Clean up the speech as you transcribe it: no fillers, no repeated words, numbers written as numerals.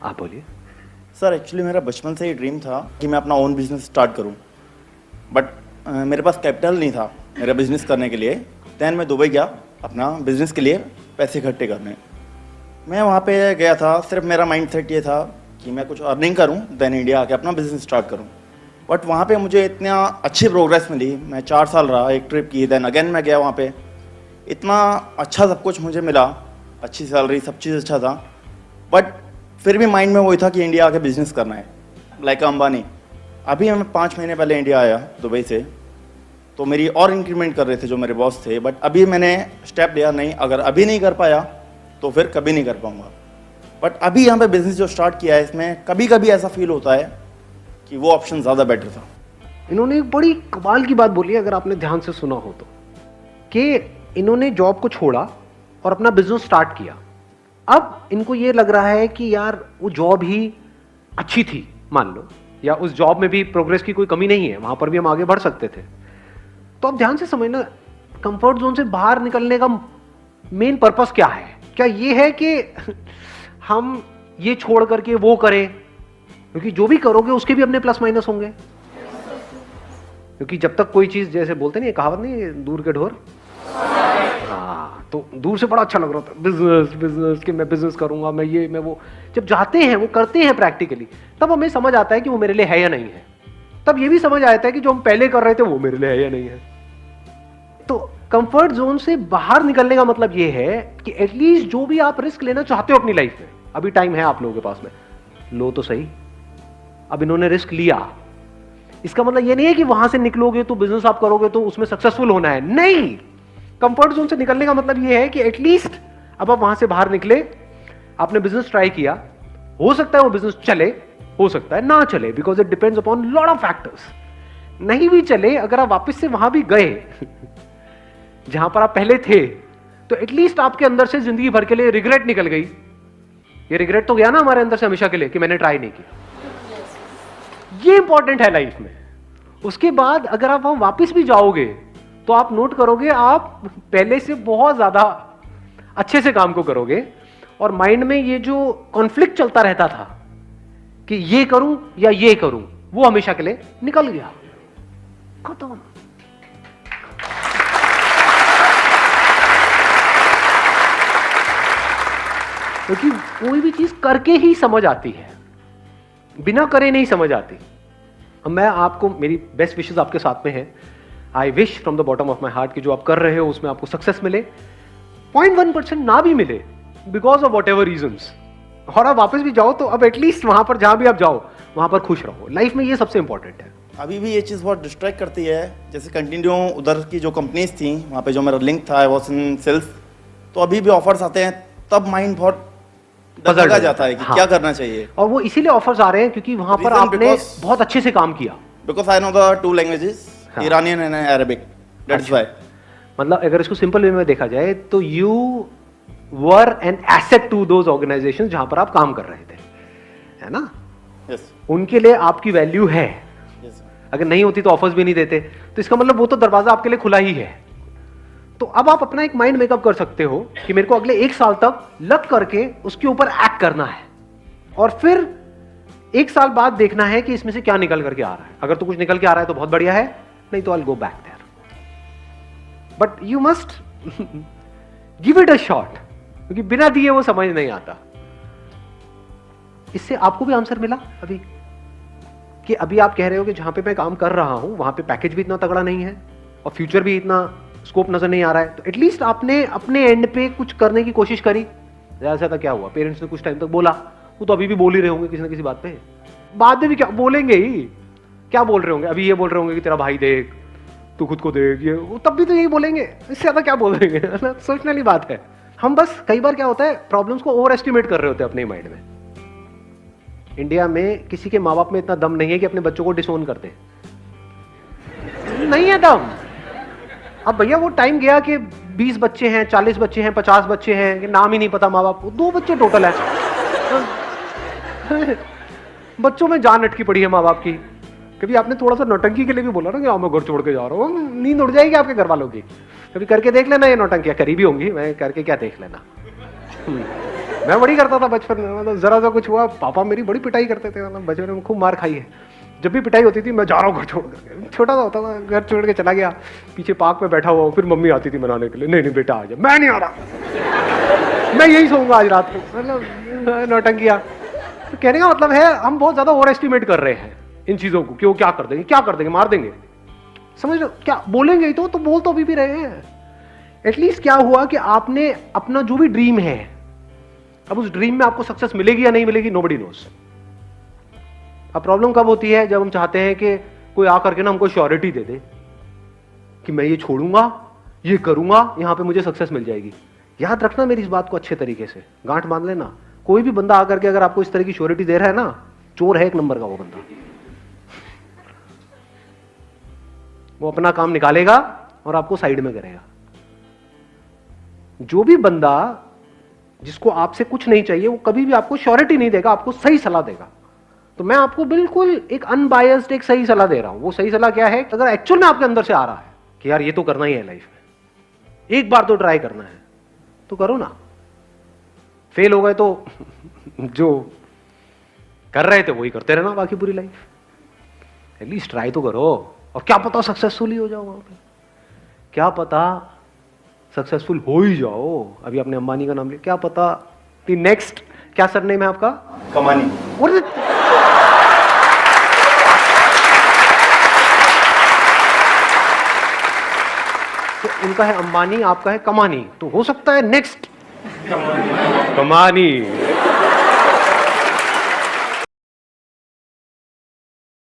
आप बोलिए। Sir actually मेरा बचपन से ही ड्रीम था कि मैं अपना ओन बिजनेस स्टार्ट करूं, बट मेरे पास कैपिटल नहीं था मेरा बिजनेस करने के लिए। दैन मैं दुबई गया अपना बिजनेस के लिए पैसे इकट्ठे करने। मैं वहाँ पे गया था, सिर्फ मेरा माइंडसेट ये था कि मैं कुछ अर्निंग करूं, दैन इंडिया आके अपना बिजनेस स्टार्ट करूं। बट वहाँ पे मुझे इतना अच्छी प्रोग्रेस मिली, मैं 4 साल रहा, एक ट्रिप की, दैन अगेन मैं गया वहाँ पे, इतना अच्छा सब कुछ मुझे मिला, अच्छी सैलरी, सब चीज़ अच्छा था। बट फिर भी माइंड में वही था कि इंडिया आके बिजनेस करना है, लाइक अंबानी। अभी मैं 5 महीने पहले इंडिया आया दुबई से, तो मेरी और इंक्रीमेंट कर रहे थे जो मेरे बॉस थे, बट अभी मैंने स्टेप लिया नहीं, अगर अभी नहीं कर पाया तो फिर कभी नहीं कर पाऊँगा। बट अभी यहाँ पे बिजनेस जो स्टार्ट किया है, इसमें कभी कभी ऐसा फील होता है कि वो ऑप्शन ज़्यादा बेटर था। इन्होंने एक बड़ी कमाल की बात बोली, अगर आपने ध्यान से सुना हो तो, कि इन्होंने जॉब को छोड़ा और अपना बिजनेस स्टार्ट किया। अब इनको ये लग रहा है कि यार वो जॉब ही अच्छी थी मान लो, या उस जॉब में भी प्रोग्रेस की कोई कमी नहीं है, वहां पर भी हम आगे बढ़ सकते थे। तो अब ध्यान से समझना, कंफर्ट जोन से बाहर निकलने का मेन पर्पस क्या है? क्या ये है कि हम ये छोड़ करके वो करें? क्योंकि जो भी करोगे उसके भी अपने प्लस माइनस होंगे। क्योंकि जब तक कोई चीज, जैसे बोलते नहीं, कहावत नहीं, दूर के ढोर, हाँ, तो दूर से बड़ा अच्छा लग रहा था बिजनेस बिजनेस, कि मैं बिजनेस करूंगा, मैं ये मैं वो। जब जाते हैं, वो करते हैं प्रैक्टिकली, तब हमें समझ आता है कि वो मेरे लिए है या नहीं है। तब ये भी समझ आता है कि जो हम पहले कर रहे थे वो मेरे लिए है या नहीं है। तो कंफर्ट जोन से बाहर निकलने का मतलब ये है कि एटलीस्ट जो भी आप रिस्क लेना चाहते हो अपनी लाइफ में, अभी टाइम है आप लोगों के पास में, लो तो सही। अब इन्होंने रिस्क लिया, इसका मतलब ये नहीं है कि वहां से निकलोगे तो बिजनेस आप करोगे तो उसमें सक्सेसफुल होना है, नहीं। कंफर्ट जोन से निकलने का मतलब ये है कि एटलीस्ट अब आप वहां से बाहर निकले, आपने बिजनेस ट्राई किया, हो सकता है वो बिजनेस चले, हो सकता है ना चले, because it depends upon lot of factors. नहीं भी चले, अगर आप वापस से वहां भी गए जहां पर आप पहले थे, तो एटलीस्ट आपके अंदर से जिंदगी भर के लिए रिग्रेट निकल गई। ये रिग्रेट तो गया ना हमारे अंदर से हमेशा के लिए कि मैंने ट्राई नहीं किया। ये इंपॉर्टेंट है लाइफ में। उसके बाद अगर आप वहां वापस भी जाओगे तो आप नोट करोगे आप पहले से बहुत ज्यादा अच्छे से काम को करोगे, और माइंड में ये जो कॉन्फ्लिक्ट चलता रहता था कि ये करूं या ये करूं, वो हमेशा के लिए निकल गया, खत्म। क्योंकि कोई भी चीज करके ही समझ आती है, बिना करे नहीं समझ आती। अब मैं आपको, मेरी बेस्ट विशेस आपके साथ में है। I wish from the bottom of my heart कि जो आप कर रहे हो उसमें आपको सक्सेस मिले, 0.1% ना भी मिले because of whatever reasons, और आप वापस भी जाओ तो अब एटलीस्ट वहां पर जहां भी आप जाओ वहां पर खुश रहो। लाइफ में ये सबसे इंपॉर्टेंट है। अभी भी ये चीज़ बहुत डिस्ट्रैक्ट करती है। जैसे कंटिन्यू उधर की जो कंपनीज थी, वहाँ पे जो मेरा लिंक था, वॉज इन सेल्स, तो अभी भी ऑफर्स आते हैं, तब माइंड बहुत डगमगा जाता है कि हाँ। क्या करना चाहिए। और वो इसीलिए ऑफर्स आ रहे हैं क्योंकि वहां पर Reason आपने because- बहुत अच्छे से काम किया। Because I know the 2 languages, हाँ। Iranian and Arabic, that's why. मतलब अगर इसको सिंपल वे में देखा जाए तो you were an asset to those organisation जहां पर आप काम कर रहे थे, है ना? यस उनके लिए आपकी वैल्यू है। यस। अगर नहीं होती तो ऑफर्स भी नहीं देते, तो इसका मतलब वो तो दरवाजा आपके लिए खुला ही है। तो अब आप अपना एक माइंड मेकअप कर सकते हो कि मेरे को अगले 1 साल तक लग करके उसके ऊपर एक्ट करना है, और फिर 1 साल बाद देखना है कि इसमें से क्या निकल करके आ रहा है। अगर तो कुछ निकल के आ रहा है तो बहुत बढ़िया है, नहीं तो I will go back there. But you must give it a shot, क्योंकि बिना दिए वो समझ नहीं आता। इससे आपको भी आंसर मिला अभी कि अभी आप कह रहे हो कि जहां पे मैं काम कर रहा हूं वहां पे पैकेज भी इतना तगड़ा नहीं है और फ्यूचर भी इतना स्कोप नजर नहीं आ रहा है, तो एटलीस्ट आपने अपने एंड पे कुछ करने की कोशिश करी। ऐसा था, क्या हुआ, पेरेंट्स ने कुछ टाइम तक बोला, वो तो अभी भी बोल ही रहे होंगे किसी ना किसी बात पे, बाद में भी क्या बोलेंगे ही, क्या बोल रहे होंगे, अभी ये बोल रहे होंगे कि तेरा भाई देख, तू खुद को देख, ये वो तब भी तो यही बोलेंगे, इससे ज्यादा क्या बोल देंगे, है ना? सोचने वाली बात है। हम बस कई बार क्या होता है, प्रॉब्लम्स को ओवर एस्टिमेट कर रहे होते हैं अपने माइंड में। इंडिया में किसी के माँ बाप में इतना दम नहीं है कि अपने बच्चों को डिसोन कर दे, नहीं है दम। अब भैया वो टाइम गया कि 20 बच्चे हैं, 40 बच्चे हैं, 50 बच्चे हैं, कि नाम ही नहीं पता माँ बाप को, 2 बच्चे टोटल है। बच्चों में जान अटकी पड़ी है माँ बाप की। कभी आपने थोड़ा सा नौटंकी के लिए भी बोला ना कि हाँ मैं घर छोड़ के जा रहा हूँ, नींद उड़ जाएगी आपके घर वालों की। कभी करके देख लेना, ये नौटंकियां करी भी होंगी, मैं करके क्या देख लेना। मैं बड़ी करता था बचपन में, मतलब जरा सा कुछ हुआ पापा मेरी बड़ी पिटाई करते थे, मतलब बचपन में खूब मार खाई है। जब भी पिटाई होती थी मैं जा रहा हूँ घर छोड़ करके, छोटा सा होता था, घर छोड़ के चला गया, पीछे पार्क में बैठा हुआ हूँ, फिर मम्मी आती थी मनाने के लिए, नहीं नहीं बेटा आ जा, मैं नहीं आ रहा, मैं यही सोऊंगा आज रात को, मतलब नौटंकिया। तो कहने का मतलब है हम बहुत ज्यादा ओवर एस्टिमेट कर रहे हैं इन चीजों को, क्यों क्या कर देंगे, क्या कर देंगे, मार देंगे, समझ लो क्या बोलेंगे ही तो बोल तो अभी भी रहे हैं। एटलीस्ट क्या हुआ कि आपने अपना जो भी ड्रीम है, अब उस ड्रीम में आपको सक्सेस मिलेगी या नहीं मिलेगी, नोबडी नोस। अब प्रॉब्लम कब होती है, जब हम चाहते हैं कि कोई आकर के ना हमको श्योरिटी दे दे कि मैं ये छोड़ूंगा, ये करूंगा, यहां पे मुझे सक्सेस मिल जाएगी। याद रखना मेरी इस बात को अच्छे तरीके से, गांठ बांध लेना, कोई भी बंदा आकर के अगर आपको इस तरह की श्योरिटी दे रहा है ना, चोर है एक नंबर का वो बंदा। वो अपना काम निकालेगा और आपको साइड में करेगा। जो भी बंदा जिसको आपसे कुछ नहीं चाहिए वो कभी भी आपको श्योरिटी नहीं देगा, आपको सही सलाह देगा। तो मैं आपको बिल्कुल एक अनबायस्ड एक सही सलाह दे रहा हूं। वो सही सलाह क्या है, अगर एक्चुअल में आपके अंदर से आ रहा है कि यार ये तो करना ही है लाइफ में, एक बार तो ट्राई करना है, तो करो ना। फेल हो गए तो जो कर रहे थे वही करते रहना बाकी पूरी लाइफ। एटलीस्ट ट्राई तो करो, और क्या पता सक्सेसफुल ही हो जाओ वहां पे, क्या पता सक्सेसफुल हो ही जाओ। अभी आपने अंबानी का नाम लिया, क्या पता दी नेक्स्ट, क्या सरनेम है आपका, कमानी। तो उनका है अंबानी, आपका है कमानी, तो हो सकता है नेक्स्ट कमानी।